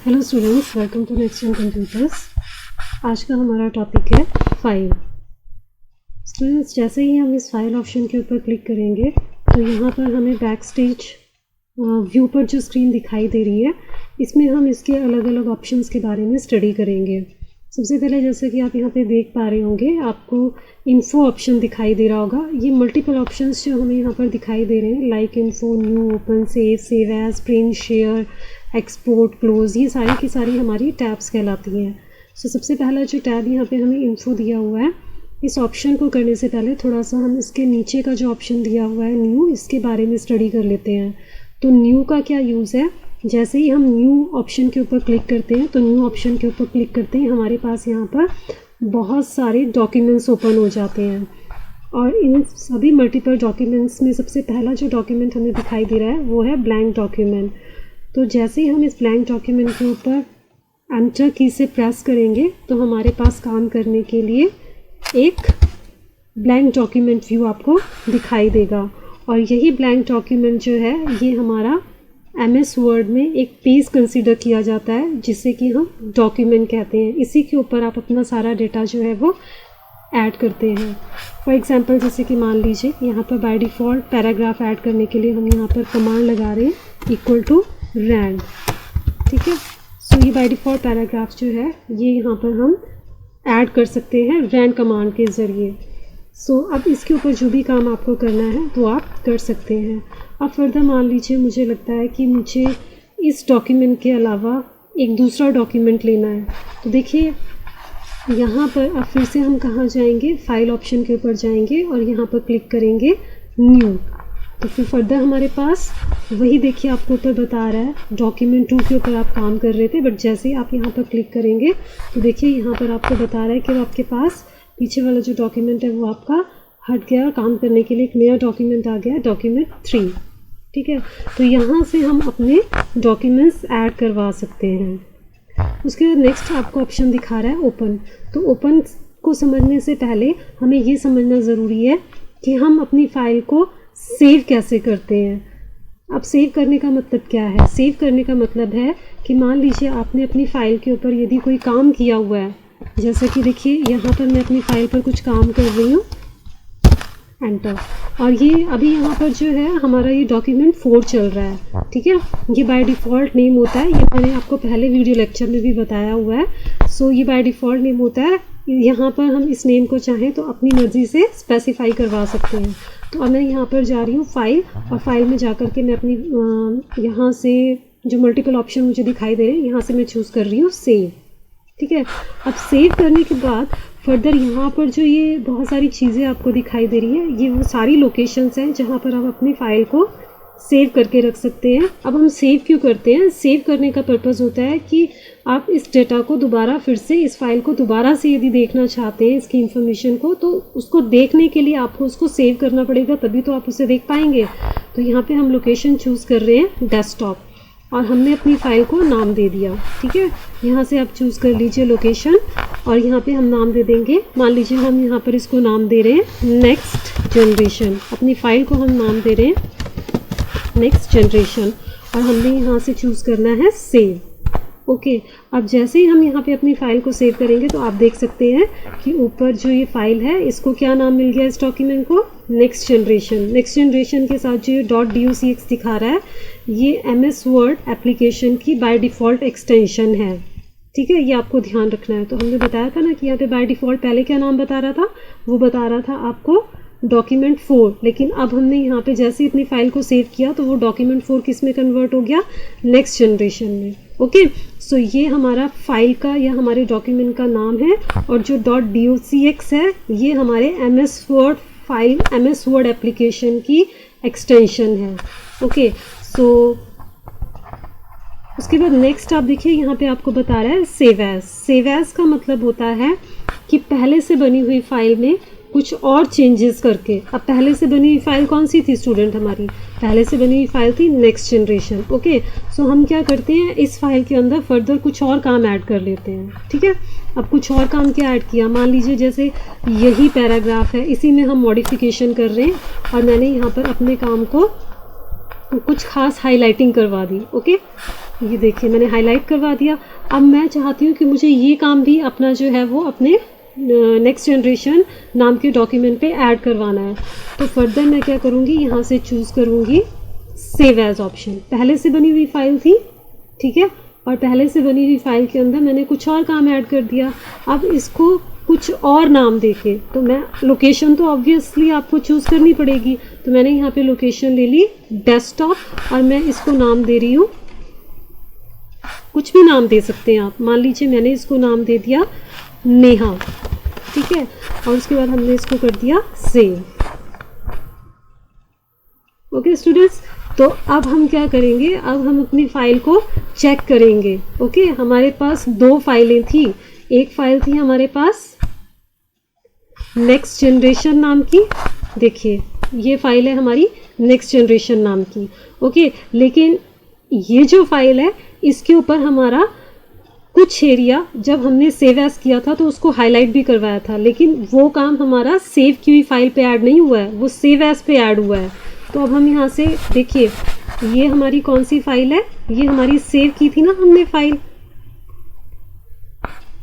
Hello students, welcome to next gen computers. आज का हमारा टॉपिक है फाइल। स्टूडेंट्स, जैसे ही हम इस फाइल ऑप्शन के ऊपर क्लिक करेंगे तो यहाँ पर हमें बैक स्टेज व्यू पर जो स्क्रीन दिखाई दे रही है, इसमें हम इसके अलग अलग ऑप्शंस के बारे में स्टडी करेंगे। सबसे पहले जैसे कि आप यहाँ पे देख पा रहे होंगे, आपको इन्फो ऑप्शन दिखाई दे रहा होगा। ये मल्टीपल ऑप्शंस जो हमें यहाँ पर दिखाई दे रहे हैं, like info, new, open, save as, print, share, export, close, ये सारी की सारी हमारी टैब्स कहलाती हैं। सो सबसे पहला जो टैब यहाँ पे हमें इन्फो दिया हुआ है, इस ऑप्शन को करने से पहले थोड़ा सा हम इसके नीचे का जो ऑप्शन दिया हुआ है न्यू, इसके बारे में स्टडी कर लेते हैं। तो न्यू का क्या यूज़ है, जैसे ही हम न्यू ऑप्शन के ऊपर क्लिक करते हैं तो न्यू ऑप्शन के ऊपर क्लिक करते ही हमारे पास यहाँ पर बहुत सारे डॉक्यूमेंट्स ओपन हो जाते हैं। और इन सभी मल्टीपल डॉक्यूमेंट्स में सबसे पहला जो डॉक्यूमेंट हमें दिखाई दे रहा है वो है ब्लैंक डॉक्यूमेंट। तो जैसे ही हम इस ब्लैंक डॉक्यूमेंट के ऊपर एंटर की से प्रेस करेंगे तो हमारे पास काम करने के लिए एक ब्लैंक डॉक्यूमेंट व्यू आपको दिखाई देगा। और यही ब्लैंक डॉक्यूमेंट जो है, ये हमारा MS वर्ड में एक पेज कंसीडर किया जाता है, जिसे कि हम डॉक्यूमेंट कहते हैं। इसी के ऊपर आप अपना सारा डेटा जो है वो ऐड करते हैं। फॉर एग्जांपल, जैसे कि मान लीजिए यहाँ पर बाय डिफ़ॉल्ट पैराग्राफ ऐड करने के लिए हम यहाँ पर कमांड लगा रहे हैं इक्वल टू रैंड, ठीक है। सो ये बाय डिफ़ॉल्ट पैराग्राफ जो है ये यहाँ पर हम ऐड कर सकते हैं रैंड कमांड के ज़रिए। सो अब इसके ऊपर जो भी काम आपको करना है वो आप कर सकते हैं। अब फर्दर मान लीजिए मुझे लगता है कि मुझे इस डॉक्यूमेंट के अलावा एक दूसरा डॉक्यूमेंट लेना है, तो देखिए यहाँ पर अब फिर से हम कहाँ जाएंगे, फाइल ऑप्शन के ऊपर जाएंगे और यहाँ पर क्लिक करेंगे न्यू। तो फिर फर्दर हमारे पास वही देखिए आपको ऊपर बता रहा है डॉक्यूमेंट 2 के ऊपर आप काम कर रहे थे, बट जैसे ही आप यहाँ पर क्लिक करेंगे तो देखिए यहाँ पर आपको बता रहा है कि आपके पास पीछे वाला जो डॉक्यूमेंट है वो आपका हट गया। काम करने के लिए एक नया डॉक्यूमेंट आ गया, डॉक्यूमेंट 3, ठीक है। तो यहाँ से हम अपने डॉक्यूमेंट्स ऐड करवा सकते हैं। उसके बाद नेक्स्ट आपको ऑप्शन दिखा रहा है ओपन। तो ओपन को समझने से पहले हमें ये समझना ज़रूरी है कि हम अपनी फ़ाइल को सेव कैसे करते हैं। अब सेव करने का मतलब क्या है? सेव करने का मतलब है कि मान लीजिए आपने अपनी फ़ाइल के ऊपर यदि कोई काम किया हुआ है, जैसे कि देखिए यहाँ पर मैं अपनी फ़ाइल पर कुछ काम कर रही हूँ, एंटर। और ये अभी यहाँ पर जो है हमारा ये डॉक्यूमेंट 4 चल रहा है, ठीक है। ये बाय डिफ़ॉल्ट नेम होता है, ये मैंने आपको पहले वीडियो लेक्चर में भी बताया हुआ है। सो ये बाय डिफ़ॉल्ट नेम होता है। यहाँ पर हम इस नेम को चाहें तो अपनी मर्ज़ी से स्पेसिफाई करवा सकते हैं। तो अब मैं यहाँ पर जा रही हूँ फाइल, और फाइल में जा कर के मैं अपनी यहाँ से जो मल्टीपल ऑप्शन मुझे दिखाई दे रहे हैं, यहाँ से मैं चूज़ कर रही हूँ सेव, ठीक है। अब सेव करने के बाद फर्दर यहाँ पर जो ये बहुत सारी चीज़ें आपको दिखाई दे रही है, ये वो सारी लोकेशंस हैं जहाँ पर आप अपनी फ़ाइल को सेव करके रख सकते हैं। अब हम सेव क्यों करते हैं? सेव करने का पर्पज़ होता है कि आप इस डेटा को दोबारा फिर से, इस फाइल को दोबारा से यदि देखना चाहते हैं, इसकी इन्फॉर्मेशन को, तो उसको देखने के लिए आपको उसको सेव करना पड़ेगा, तभी तो आप उसे देख पाएंगे। तो यहाँ पे हम लोकेशन चूज़ कर रहे हैं डेस्कटॉप, और हमने अपनी फ़ाइल को नाम दे दिया, ठीक है। यहाँ से आप चूज़ कर लीजिए लोकेशन, और यहाँ पे हम नाम दे देंगे, मान लीजिए हम यहाँ पर इसको नाम दे रहे हैं नेक्स्ट जनरेशन। अपनी फ़ाइल को हम नाम दे रहे हैं नेक्स्ट जनरेशन, और हमने यहाँ से चूज़ करना है सेव, ओके। अब जैसे ही हम यहाँ पे अपनी फ़ाइल को सेव करेंगे तो आप देख सकते हैं कि ऊपर जो ये फ़ाइल है, इसको क्या नाम मिल गया इस डॉक्यूमेंट को? Next generation. नेक्स्ट जनरेशन के साथ जो ये .docx दिखा रहा है, ये MS वर्ड एप्लीकेशन की बाय डिफ़ॉल्ट एक्सटेंशन है, ठीक है। ये आपको ध्यान रखना है। तो हमने बताया था ना कि यहाँ पे बाय डिफ़ॉल्ट पहले क्या नाम बता रहा था, वो बता रहा था आपको डॉक्यूमेंट 4, लेकिन अब हमने यहाँ पे जैसे ही अपनी फ़ाइल को सेव किया तो वो डॉक्यूमेंट 4 किस में कन्वर्ट हो गया? नेक्स्ट जनरेशन में, ओके। सो ये हमारा फाइल का या हमारे डॉक्यूमेंट का नाम है, और जो .docx है ये हमारे MS word file, MS word application की एक्सटेंशन है, ओके। सो उसके बाद नेक्स्ट आप देखिए यहाँ पे आपको बता रहा है सेव एज। सेव एज का मतलब होता है कि पहले से बनी हुई फाइल में कुछ और चेंजेस करके। अब पहले से बनी हुई फाइल कौन सी थी स्टूडेंट? हमारी पहले से बनी हुई फाइल थी नेक्स्ट जनरेशन, ओके। सो हम क्या करते हैं, इस फाइल के अंदर फर्दर कुछ और काम ऐड कर लेते हैं, ठीक है। अब कुछ और काम क्या ऐड किया, मान लीजिए जैसे यही पैराग्राफ है, इसी में हम मॉडिफिकेशन कर रहे हैं, और मैंने यहाँ पर अपने काम को कुछ खास हाईलाइटिंग करवा दी, ओके। ये देखिए मैंने हाईलाइट करवा दिया। अब मैं चाहती हूँ कि मुझे ये काम भी अपना जो है वो अपने नेक्स्ट जनरेशन नाम के डॉक्यूमेंट पे ऐड करवाना है। तो फर्दर मैं क्या करूँगी, यहाँ से चूज़ करूँगी सेव एज ऑप्शन। पहले से बनी हुई फाइल थी, ठीक है, और पहले से बनी हुई फाइल के अंदर मैंने कुछ और काम ऐड कर दिया। अब इसको कुछ और नाम देके, तो मैं लोकेशन तो ऑब्वियसली आपको चूज़ करनी पड़ेगी, तो मैंने यहाँ पे लोकेशन ले ली डेस्कटॉप, और मैं इसको नाम दे रही हूँ, कुछ भी नाम दे सकते हैं आप। मान लीजिए मैंने इसको नाम दे दिया नेहा, ठीक है, और उसके बाद हमने इसको कर दिया सेव। ओके स्टूडेंट्स, तो अब हम क्या करेंगे, अब हम अपनी फ़ाइल को चेक करेंगे। ओके, हमारे पास 2 फाइलें थी। एक फ़ाइल थी हमारे पास नेक्स्ट जनरेशन नाम की, देखिए ये फाइल है हमारी नेक्स्ट जनरेशन नाम की। ओके, लेकिन ये जो फाइल है इसके ऊपर हमारा कुछ एरिया जब हमने सेव एज किया था तो उसको हाईलाइट भी करवाया था, लेकिन वो काम हमारा सेव की हुई फाइल पे ऐड नहीं हुआ है, वो सेव एज पे ऐड हुआ है। तो अब हम यहाँ से देखिए, ये हमारी कौन सी फाइल है, ये हमारी सेव की थी ना हमने फाइल,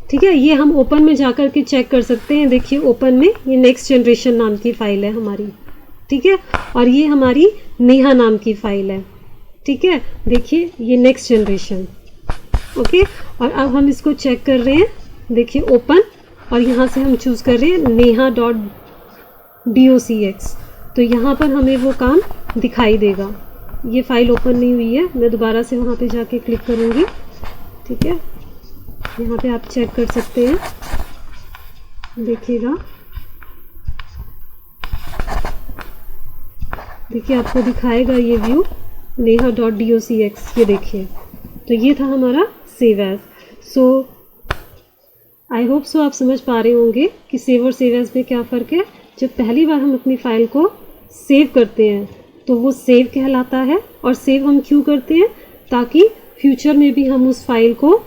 ठीक है, ये हम ओपन में जाकर के चेक कर सकते हैं। देखिए ओपन में ये नेक्स्ट जनरेशन नाम की फ़ाइल है हमारी, ठीक है, और ये हमारी नेहा नाम की फ़ाइल है, ठीक है, देखिए ये नेक्स्ट जनरेशन। ओके, और अब हम इसको चेक कर रहे हैं, देखिए ओपन, और यहाँ से हम चूज़ कर रहे हैं neha.docx, तो यहाँ पर हमें वो काम दिखाई देगा। ये फ़ाइल ओपन नहीं हुई है, मैं दोबारा से वहाँ पे जाके क्लिक करूँगी, ठीक है, यहाँ पे आप चेक कर सकते हैं, देखिएगा, देखिए आपको दिखाएगा ये व्यू neha.docx, ये देखिए, तो ये था हमारा save as. So I hope so आप समझ पा रहे होंगे कि सेव और सेव एज में क्या फ़र्क है। जब पहली बार हम अपनी फ़ाइल को सेव करते हैं तो वो सेव कहलाता है, और सेव हम क्यों करते हैं, ताकि फ्यूचर में भी हम उस फाइल को,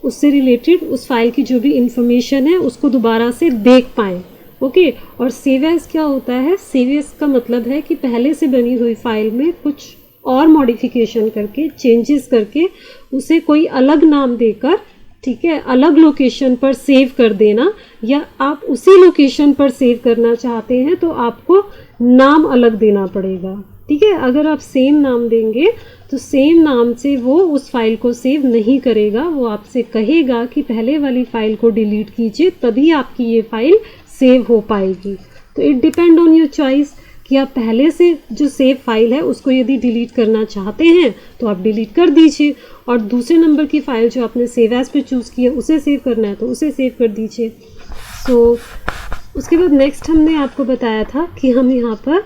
उससे रिलेटेड उस फाइल की जो भी इंफॉर्मेशन है उसको दोबारा से देख पाएँ। ओके, और सेव एज क्या होता है, सेव एज का मतलब है कि पहले से बनी हुई फाइल में कुछ और मॉडिफिकेशन करके, चेंजेस करके, उसे कोई अलग नाम देकर, ठीक है, अलग लोकेशन पर सेव कर देना, या आप उसी लोकेशन पर सेव करना चाहते हैं तो आपको नाम अलग देना पड़ेगा, ठीक है। अगर आप सेम नाम देंगे तो सेम नाम से वो उस फाइल को सेव नहीं करेगा, वो आपसे कहेगा कि पहले वाली फाइल को डिलीट कीजिए, तभी आपकी ये फाइल सेव हो पाएगी। तो it depend on your choice कि आप पहले से जो सेव फाइल है उसको यदि डिलीट करना चाहते हैं तो आप डिलीट कर दीजिए, और दूसरे नंबर की फ़ाइल जो आपने सेव एज पे चूज़ की है उसे सेव करना है तो उसे सेव कर दीजिए। सो उसके बाद नेक्स्ट हमने आपको बताया था कि हम यहाँ पर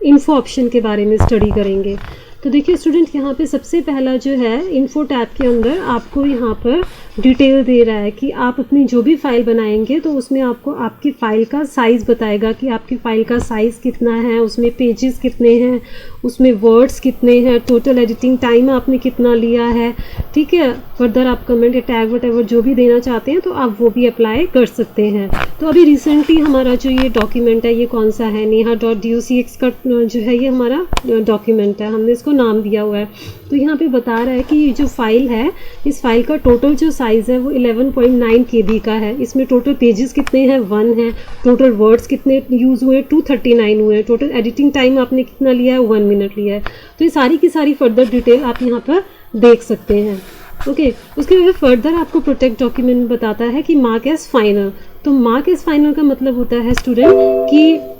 इन्फो ऑप्शन के बारे में स्टडी करेंगे। तो देखिए स्टूडेंट, यहाँ पे सबसे पहला जो है इन्फो टैब के अंदर आपको यहाँ पर डिटेल दे रहा है कि आप अपनी जो भी फाइल बनाएंगे तो उसमें आपको आपकी फ़ाइल का साइज़ बताएगा कि आपकी फ़ाइल का साइज़ कितना है, उसमें पेजेस कितने हैं, उसमें वर्ड्स कितने हैं, टोटल एडिटिंग टाइम आपने कितना लिया है, ठीक है। फर्दर आप कमेंट या टैग वटेवर जो भी देना चाहते हैं तो आप वो भी अप्लाई कर सकते हैं। तो अभी रिसेंटली हमारा जो ये डॉक्यूमेंट है ये कौन सा है, neha.docx का जो है ये हमारा डॉक्यूमेंट है, हमने इसको नाम दिया हुआ है। तो यहाँ पे बता रहा है कि ये जो फाइल है, इस फाइल का टोटल जो साइज़ है वो 11.9 KB का है। इसमें टोटल पेजेस कितने हैं, 1 है, टोटल वर्ड्स कितने यूज़ हुए, 239 हुए, टोटल एडिटिंग टाइम आपने कितना लिया है, 1 मिनट लिया है। तो ये सारी की सारी फर्दर डिटेल आप यहाँ पर देख सकते हैं। ओके, उसके बाद फर्दर आपको प्रोटेक्ट डॉक्यूमेंट बताता है कि मार्क एज फाइनल। तो मार्क एज फाइनल का मतलब होता है स्टूडेंट कि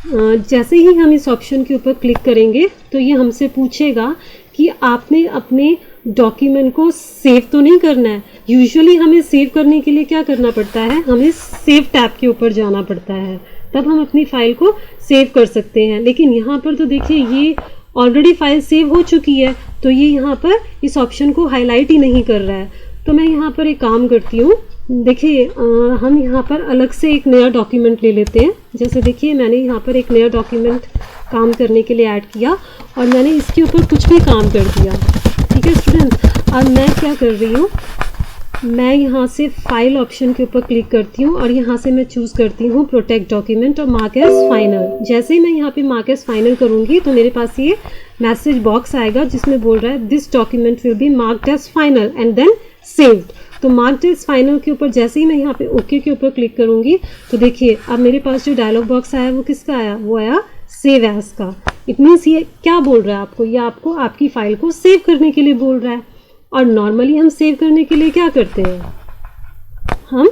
जैसे ही हम इस ऑप्शन के ऊपर क्लिक करेंगे तो ये हमसे पूछेगा कि आपने अपने डॉक्यूमेंट को सेव तो नहीं करना है। यूजुअली हमें सेव करने के लिए क्या करना पड़ता है, हमें सेव टैब के ऊपर जाना पड़ता है, तब हम अपनी फ़ाइल को सेव कर सकते हैं। लेकिन यहाँ पर तो देखिए ये ऑलरेडी फाइल सेव हो चुकी है, तो ये यहाँ पर इस ऑप्शन को हाईलाइट ही नहीं कर रहा है। तो मैं यहाँ पर एक काम करती हूँ, देखिए हम यहाँ पर अलग से एक नया डॉक्यूमेंट ले लेते हैं। जैसे देखिए मैंने यहाँ पर एक नया डॉक्यूमेंट काम करने के लिए ऐड किया और मैंने इसके ऊपर कुछ भी काम कर दिया, ठीक है स्टूडेंट। अब मैं क्या कर रही हूँ, मैं यहाँ से फाइल ऑप्शन के ऊपर क्लिक करती हूँ और यहाँ से मैं चूज़ करती हूँ प्रोटेक्ट डॉक्यूमेंट और मार्क एज फाइनल। जैसे ही मैं यहाँ पे मार्क एज फाइनल करूँगी तो मेरे पास ये मैसेज बॉक्स आएगा जिसमें बोल रहा है this document will be marked as final and then saved. तो मार्क्ड एज फाइनल के ऊपर जैसे ही मैं यहाँ पे ओके के ऊपर क्लिक करूँगी तो देखिए अब मेरे पास जो डायलॉग बॉक्स आया वो किसका आया, वो आया सेव एज का। इट मीन्स ये क्या बोल रहा है आपको, ये आपको आपकी फाइल को सेव करने के लिए बोल रहा है। और नॉर्मली हम सेव करने के लिए क्या करते हैं, हम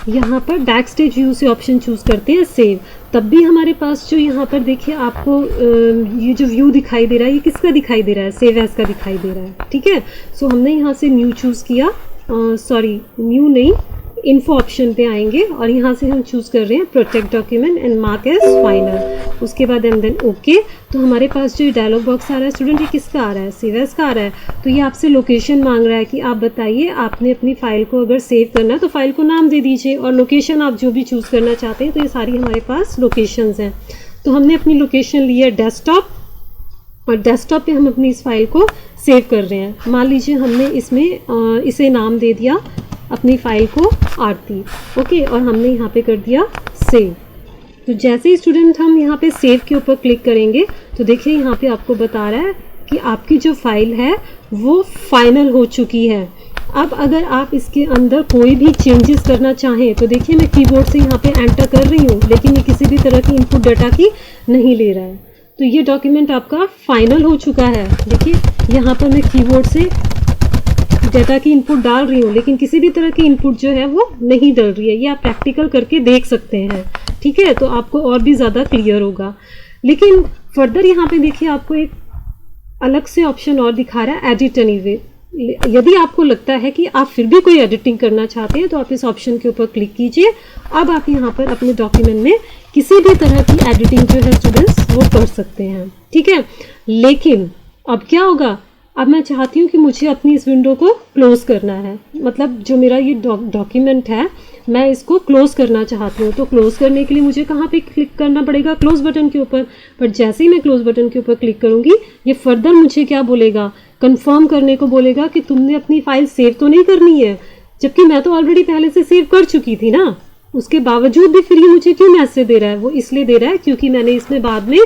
यहाँ पर बैक स्टेज व्यू से ऑप्शन चूज़ करते हैं सेव। तब भी हमारे पास जो यहाँ पर देखिए आपको ये जो व्यू दिखाई दे रहा है ये किसका दिखाई दे रहा है, सेव एज का दिखाई दे रहा है। ठीक है, सो हमने यहाँ से न्यू चूज़ किया, सॉरी न्यू नहीं, इन्फो ऑप्शन पे आएंगे और यहाँ से हम चूज़ कर रहे हैं protect document and mark as final. उसके बाद एंड देन ओके। तो हमारे पास जो डायलॉग बॉक्स आ रहा है स्टूडेंट, ये किसका आ रहा है, सेव एज का आ रहा है। तो ये आपसे लोकेशन मांग रहा है कि आप बताइए आपने अपनी फ़ाइल को अगर सेव करना है तो फाइल को नाम दे दीजिए और लोकेशन आप जो भी चूज़ करना चाहते हैं। तो ये सारी हमारे पास लोकेशंस हैं। तो हमने अपनी लोकेशन ली है डेस्कटॉप और डेस्कटॉप पे हम अपनी इस फाइल को सेव कर रहे हैं। मान लीजिए हमने इसमें इसे नाम दे दिया अपनी फ़ाइल को आरती, ओके, और हमने यहाँ पे कर दिया सेव। तो जैसे ही स्टूडेंट हम यहाँ पे सेव के ऊपर क्लिक करेंगे तो देखिए यहाँ पे आपको बता रहा है कि आपकी जो फाइल है वो फाइनल हो चुकी है। अब अगर आप इसके अंदर कोई भी चेंजेस करना चाहें तो देखिए मैं कीबोर्ड से यहाँ पे एंटर कर रही हूँ लेकिन ये किसी भी तरह की इनपुट डाटा की नहीं ले रहा है। तो ये डॉक्यूमेंट आपका फाइनल हो चुका है। देखिए यहाँ पर मैं कीबोर्ड से डाटा की इनपुट डाल रही हूँ लेकिन किसी भी तरह की इनपुट जो है वो नहीं डल रही है। ये आप प्रैक्टिकल करके देख सकते हैं, ठीक है, तो आपको और भी ज़्यादा क्लियर होगा। लेकिन फर्दर यहाँ पे देखिए आपको एक अलग से ऑप्शन और दिखा रहा है, एडिट एनीवे। यदि आपको लगता है कि आप फिर भी कोई एडिटिंग करना चाहते हैं तो आप इस ऑप्शन के ऊपर क्लिक कीजिए। अब आप यहाँ पर अपने डॉक्यूमेंट में किसी भी तरह की एडिटिंग जो है स्टूडेंट्स वो कर सकते हैं, ठीक है। लेकिन अब क्या होगा, अब मैं चाहती हूँ कि मुझे अपनी इस विंडो को क्लोज़ करना है, मतलब जो मेरा ये डॉक्यूमेंट है मैं इसको क्लोज़ करना चाहती हूँ। तो क्लोज़ करने के लिए मुझे कहाँ पे क्लिक करना पड़ेगा, क्लोज़ बटन के ऊपर। पर जैसे ही मैं क्लोज़ बटन के ऊपर क्लिक करूँगी ये फर्दर मुझे क्या बोलेगा, कंफर्म करने को बोलेगा कि तुमने अपनी फ़ाइल सेव तो नहीं करनी है, जबकि मैं तो ऑलरेडी पहले से सेव कर चुकी थी ना। उसके बावजूद भी फिर ये मुझे क्यों मैसेज दे रहा है, वो इसलिए दे रहा है क्योंकि मैंने इसमें बाद में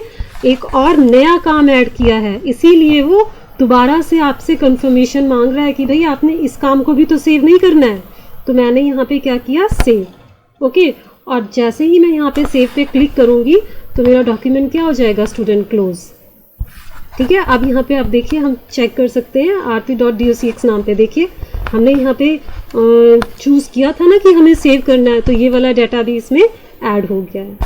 एक और नया काम ऐड किया है, इसीलिए वो दोबारा से आपसे कंफर्मेशन मांग रहा है कि भाई आपने इस काम को भी तो सेव नहीं करना है। तो मैंने यहाँ पे क्या किया, सेव, ओके। और जैसे ही मैं यहाँ पे सेव पे क्लिक करूँगी तो मेरा डॉक्यूमेंट क्या हो जाएगा स्टूडेंट, क्लोज, ठीक है। अब यहाँ पे आप देखिए हम चेक कर सकते हैं rp.docx नाम पे। देखिए हमने यहाँ पे चूज़ किया था ना कि हमें सेव करना है, तो ये वाला डाटा भी इसमें ऐड हो गया है,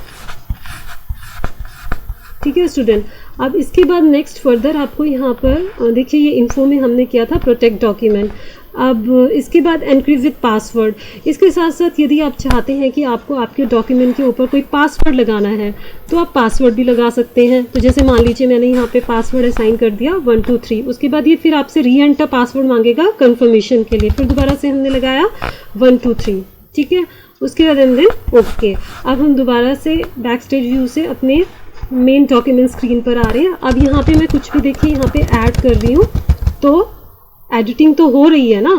ठीक है स्टूडेंट। अब इसके बाद नेक्स्ट फर्दर आपको यहाँ पर देखिए ये इन्फो में हमने किया था प्रोटेक्ट डॉक्यूमेंट। अब इसके बाद एनक्रिप्ट विद पासवर्ड। इसके साथ साथ यदि आप चाहते हैं कि आपको आपके डॉक्यूमेंट के ऊपर कोई पासवर्ड लगाना है तो आप पासवर्ड भी लगा सकते हैं। तो जैसे मान लीजिए मैंने यहाँ पे पासवर्ड असाइन कर दिया 123, उसके बाद ये फिर आपसे री एंटर पासवर्ड मांगेगा कंफर्मेशन के लिए, फिर दोबारा से हमने लगाया 123, ठीक है। उसके बाद देन ओके। अब हम दोबारा से बैक स्टेज व्यू से अपने मेन डॉक्यूमेंट स्क्रीन पर आ रहे हैं। अब यहाँ पे मैं कुछ भी देखिए यहाँ पे ऐड कर रही हूँ तो एडिटिंग तो हो रही है ना,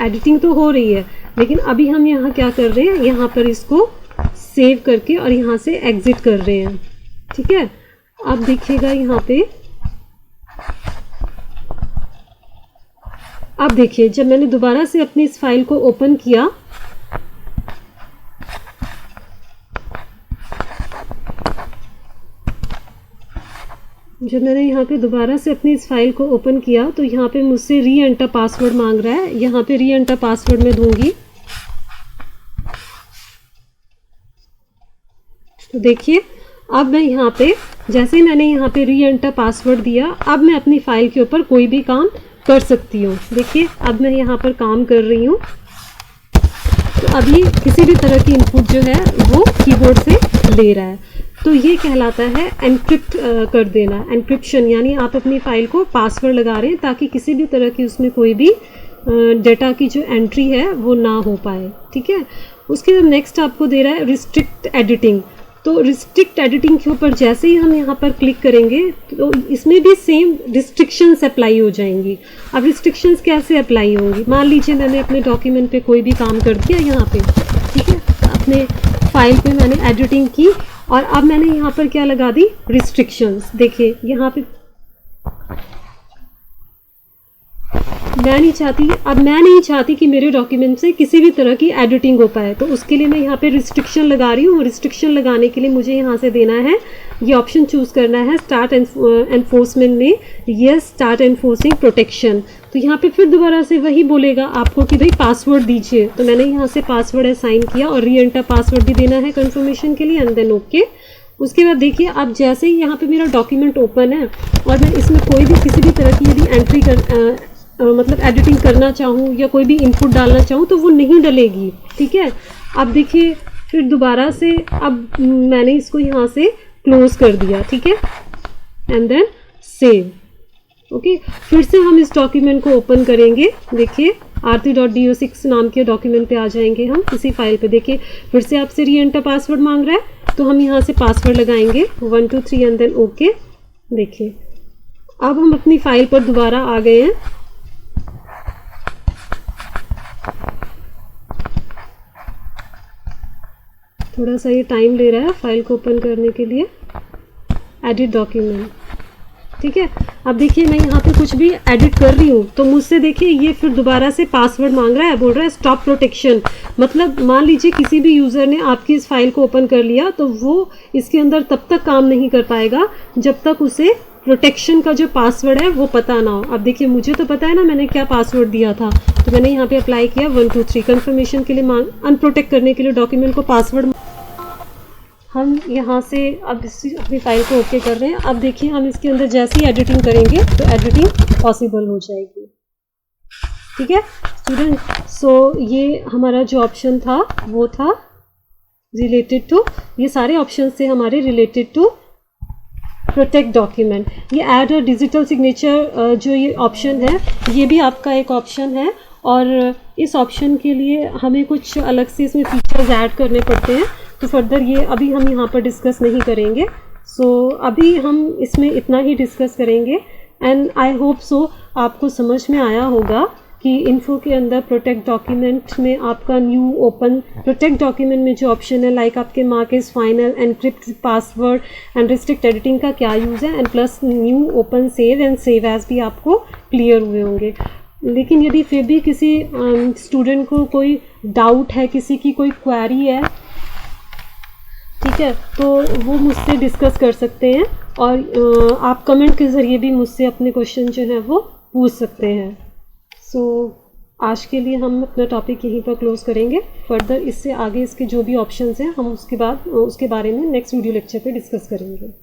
एडिटिंग तो हो रही है, लेकिन अभी हम यहाँ क्या कर रहे हैं, यहाँ पर इसको सेव करके और यहाँ से एग्जिट कर रहे हैं, ठीक है। अब देखिएगा यहाँ पे, अब देखिए जब मैंने दोबारा से अपनी इस फाइल को ओपन किया जब मैंने यहाँ पे दोबारा से अपनी इस फाइल को ओपन किया तो यहाँ पे मुझसे री एंटर पासवर्ड मांग रहा है। यहाँ पे री एंटर पासवर्ड मैं दूंगी। तो देखिए अब मैं यहाँ पे जैसे मैंने यहाँ पे री एंटर पासवर्ड दिया, अब मैं अपनी फाइल के ऊपर कोई भी काम कर सकती हूँ। देखिए अब मैं यहाँ पर काम कर रही हूँ, तो अभी किसी भी तरह की इनपुट जो है वो कीबोर्ड से ले रहा है। तो ये कहलाता है एनक्रिप्ट कर देना, एनक्रिप्शन, यानी आप अपनी फ़ाइल को पासवर्ड लगा रहे हैं ताकि किसी भी तरह की उसमें कोई भी डाटा की जो एंट्री है वो ना हो पाए, ठीक है। उसके बाद नेक्स्ट आपको दे रहा है रिस्ट्रिक्ट एडिटिंग। तो रिस्ट्रिक्ट एडिटिंग के ऊपर जैसे ही हम यहाँ पर क्लिक करेंगे तो इसमें भी सेम रिस्ट्रिक्शंस अप्लाई हो जाएंगी। अब रिस्ट्रिक्शंस कैसे अप्लाई होंगी, मान लीजिए मैंने अपने डॉक्यूमेंट पे कोई भी काम कर दिया यहाँ पे, ठीक है, अपने फाइल पे मैंने एडिटिंग की और अब मैंने यहाँ पर क्या लगा दी, रिस्ट्रिक्शंस। देखिए यहाँ पे मैं नहीं चाहती कि मेरे डॉक्यूमेंट से किसी भी तरह की एडिटिंग हो पाए, तो उसके लिए मैं यहाँ पे रिस्ट्रिक्शन लगा रही हूँ। रिस्ट्रिक्शन लगाने के लिए मुझे यहाँ से देना है, ये ऑप्शन चूज़ करना है स्टार्ट एनफोर्समेंट में, यस स्टार्ट एनफोर्सिंग प्रोटेक्शन। तो यहाँ पे फिर दोबारा से वही बोलेगा आपको कि भाई पासवर्ड दीजिए, तो मैंने यहाँ से पासवर्ड असाइन किया और री एंटर पासवर्ड भी देना है कन्फर्मेशन के लिए एंड देन ओके। उसके बाद देखिए अब जैसे ही यहाँ पे मेरा डॉक्यूमेंट ओपन है और मैं इसमें कोई भी किसी भी तरह की यदि एंट्री मतलब एडिटिंग करना चाहूँ या कोई भी इनपुट डालना चाहूँ तो वो नहीं डलेगी, ठीक है। अब देखिए फिर दोबारा से अब मैंने इसको यहाँ से क्लोज कर दिया, ठीक है, एंड देन सेव। ओके, फिर से हम इस डॉक्यूमेंट को ओपन करेंगे। देखिए arthi.do6 नाम के डॉक्यूमेंट पे आ जाएंगे हम इसी फाइल पे। देखिए फिर से आपसे री एंटर पासवर्ड मांग रहा है, तो हम यहाँ से पासवर्ड लगाएंगे 1 2 3 एंड देन ओके। देखिए अब हम अपनी फाइल पर दोबारा आ गए हैं। थोड़ा सा ये टाइम ले रहा है फाइल को ओपन करने के लिए। एडिट डॉक्यूमेंट, ठीक है। अब देखिए मैं यहाँ पे कुछ भी एडिट कर रही हूँ तो मुझसे देखिए ये फिर दोबारा से पासवर्ड मांग रहा है, बोल रहा है स्टॉप प्रोटेक्शन। मतलब मान लीजिए किसी भी यूज़र ने आपकी इस फाइल को ओपन कर लिया तो वो इसके अंदर तब तक काम नहीं कर पाएगा जब तक उसे प्रोटेक्शन का जो पासवर्ड है वो पता ना हो। अब देखिए मुझे तो पता है ना मैंने क्या पासवर्ड दिया था, तो मैंने यहाँ पे अप्लाई किया 1 2 3 कन्फर्मेशन के लिए अनप्रोटेक्ट करने के लिए डॉक्यूमेंट को पासवर्ड। हम यहाँ से अब अपनी फाइल को ओके कर रहे हैं। अब देखिए हम इसके अंदर जैसे ही एडिटिंग करेंगे तो एडिटिंग पॉसिबल हो जाएगी, ठीक है स्टूडेंट। सो ये हमारा जो ऑप्शन था वो था रिलेटेड टू, ये सारे ऑप्शन थे हमारे रिलेटेड टू प्रोटेक्ट डॉक्यूमेंट। ये ऐड अ डिजिटल सिग्नेचर जो ये ऑप्शन है ये भी आपका एक ऑप्शन है और इस ऑप्शन के लिए हमें कुछ अलग से इसमें फीचर्स ऐड करने पड़ते हैं, तो फर्दर ये अभी हम यहाँ पर डिस्कस नहीं करेंगे। सो अभी हम इसमें इतना ही डिस्कस करेंगे एंड आई होप सो आपको समझ में आया होगा कि इन्फो के अंदर प्रोटेक्ट डॉक्यूमेंट में आपका न्यू ओपन प्रोटेक्ट डॉक्यूमेंट में जो ऑप्शन है लाइक आपके mark is final encrypt password and restrict editing का क्या यूज़ है and plus new open save and save as भी आपको क्लियर हुए होंगे। लेकिन यदि फिर भी किसी स्टूडेंट को कोई डाउट है, किसी की कोई क्वेरी है, ठीक है, तो वो मुझसे डिस्कस कर सकते हैं और आप कमेंट के ज़रिए भी मुझसे अपने क्वेश्चन जो है वो पूछ सकते हैं। सो आज के लिए हम अपना टॉपिक यहीं पर क्लोज़ करेंगे। फर्दर इससे आगे इसके जो भी ऑप्शंस हैं हम उसके बारे में नेक्स्ट वीडियो लेक्चर पे डिस्कस करेंगे।